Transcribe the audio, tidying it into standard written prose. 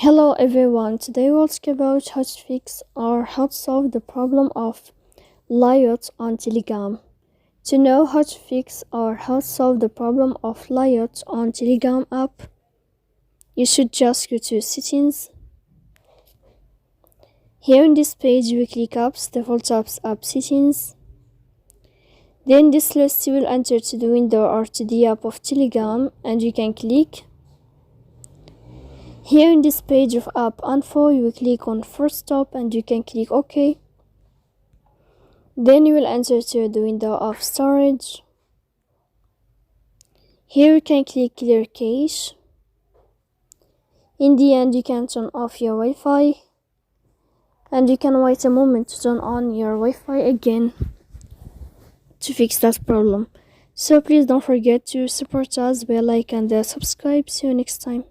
Hello everyone, today we'll talk about how to fix or how to solve the problem of layout on Telegram. To know how to fix or how to solve the problem of layout on Telegram app, you should just go to settings. Here in this page, we click apps, default apps, app settings. Then this list will enter to the window or to the app of Telegram and you can click. Here in this page of app info, you will click on first stop and you can click OK. Then you will enter to the window of storage. Here you can click clear cache. In the end, you can turn off your Wi-Fi and you can wait a moment to turn on your Wi-Fi again to fix that problem. So please don't forget to support us by like and subscribe. See you next time.